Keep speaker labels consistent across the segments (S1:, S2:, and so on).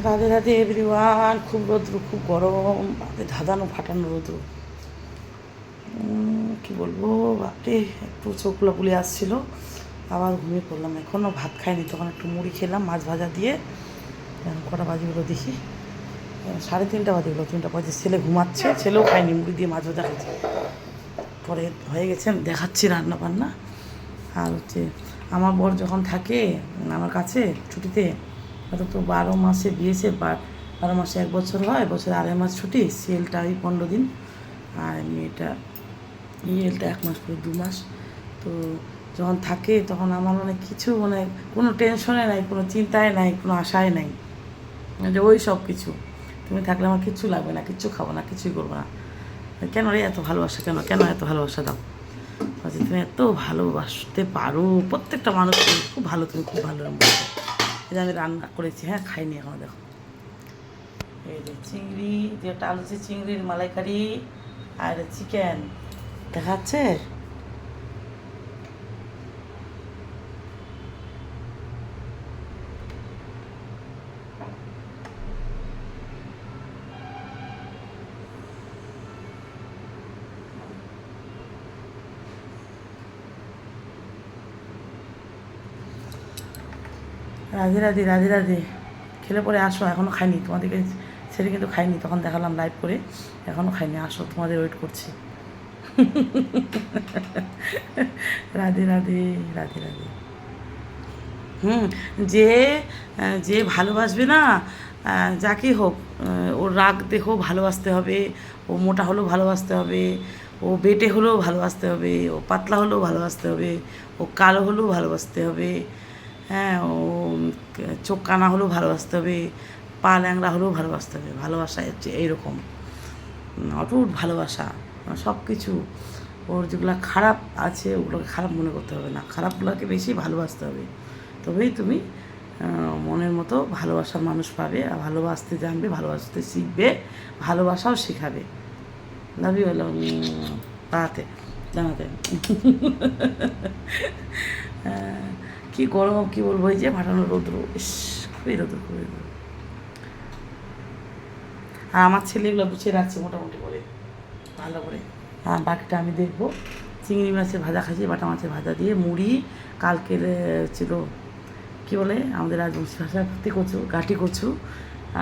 S1: Radhe Radhe everyone. খুব রৌদ্র, খুব গরম, বাপরে ধাঁধানো ফাটানো রৌদ্র। কী বলবো বাপরে, একটু চোখগুলো পুলে আসছিলো, আবার ঘুমিয়ে পড়লাম। এখনও ভাত খাইনি, তখন একটু মুড়ি খেলাম মাছ ভাজা দিয়ে। কটা বাজিগুলো দেখি, 3:30 বাজিগুলো, 3:35। ছেলে ঘুমাচ্ছে, ছেলেও খায়নি, মুড়ি দিয়ে মাছ ভাজা খাইছে। পরে হয়ে গেছে, আমি দেখাচ্ছি রান্না বান্না। আর হচ্ছে আমার বর যখন থাকে আমার কাছে ছুটিতে, অত তো 12 মাসে বিয়েছে, 12 মাসে 1 বছর হয়, বছরে 2.5 মাস ছুটি। সিএলটা ওই 15 দিন, আর মেয়েটা ইএলটা 1 মাস করে 2 মাস। তো যখন থাকে তখন আমার মানে কিছু মানে কোনো টেনশনে নাই, কোনো চিন্তায় নাই, কোনো আশায় নাই, যে ওই সব কিছু তুমি থাকলে আমার কিচ্ছু লাগবে না, কিচ্ছু খাবো না, কিছুই করবো না। কেন রে এত ভালোবাসা, কেন কেন এত ভালোবাসা দাও? বলছি তুমি এত ভালোবাসতে পারো, প্রত্যেকটা মানুষ খুব ভালো, তুমি খুব ভালো। এই যে আমি রান্না করেছি, হ্যাঁ খাইনি এখনো, দেখো এই যে চিংড়ি, যেটা আলু চিংড়ির মালাইকারি, আর চিকেন দেখাচ্ছে। রাধে রাধে, রাধে রাধে। খেলে পরে আসো, এখনও খাইনি, তোমাদেরকে ছেড়ে কিন্তু খাইনি, তখন দেখালাম লাইভ করে, এখনও খাইনি, আসো তোমাদের ওয়েট করছি। রাধে রাধে, রাধে রাধে। হুম, যে যে ভালোবাসবে না, যাকে হোক, ওর রাগ দেখেও ভালোবাসতে হবে, ও মোটা হলেও ভালোবাসতে হবে, ও বেটে হলেও ভালোবাসতে হবে, ও পাতলা হলেও ভালোবাসতে হবে, ও কালো হলেও ভালোবাসতে হবে, হ্যাঁ, ও চোখ কানা হলেও ভালোবাসতে হবে, পা ল্যাংড়া হলেও ভালোবাসতে হবে। ভালোবাসা হচ্ছে এইরকম, অটুট ভালোবাসা, সব কিছু। ওর যেগুলো খারাপ আছে ওগুলোকে খারাপ মনে করতে হবে না, খারাপগুলোকে বেশি ভালোবাসতে হবে, তবেই তুমি মনের মতো ভালোবাসার মানুষ পাবে, আর ভালোবাসতে জানবে, ভালোবাসতে শিখবে, ভালোবাসাও শেখাবে। লাভ ইউ, পাড়াতে জানাতে। কী গরম, কী বলবো, এই যে ফাটানো রৌদ্র, ইস খুবই রৌদ্র, খুবই রৌদ্র। আর আমার ছেলেগুলো গুছিয়ে রাখছে মোটামুটি করে, ভালো করে। আর বাকিটা আমি দেখবো। চিংড়ি মাছের ভাজা খাইছি, বাটা মাছের ভাজা দিয়ে মুড়ি, কালকের ছিল কী বলে আমাদের রাজবংশী ভাষায় কচু, গাঁটি কচু,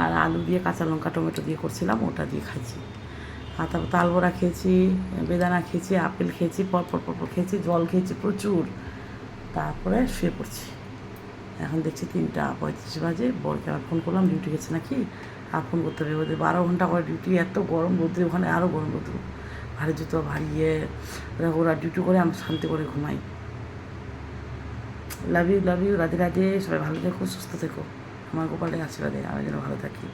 S1: আর আলু দিয়ে কাঁচা লঙ্কা টমেটো দিয়ে করছিলাম, ওটা দিয়ে খাইছি। আর তারপর তালবড়া খেয়েছি, বেদানা খেয়েছি, আপেল খেয়েছি, পরপর পরপর খেয়েছি, জল খেয়েছি প্রচুর। তারপরে শুয়ে পড়ছি। এখন দেখছি 3:35 বাজে, বরকে আবার ফোন করলাম, ডিউটি গেছে নাকি, আর ফোন করতে হবে, ওদের 12 ঘন্টা করে ডিউটি, এত গরম রোদ্রে, ওখানে আরও গরম রোদ্র, ভারী জুতো ভারিয়ে ওরা ডিউটি করে, আমি শান্তি করে ঘুমাই। Love you, love you, Radhe Radhe. সবাই ভালো থেকো, সুস্থ থেকো, আমার গোপালের আশীর্বাদে আমি যেন ভালো থাকি।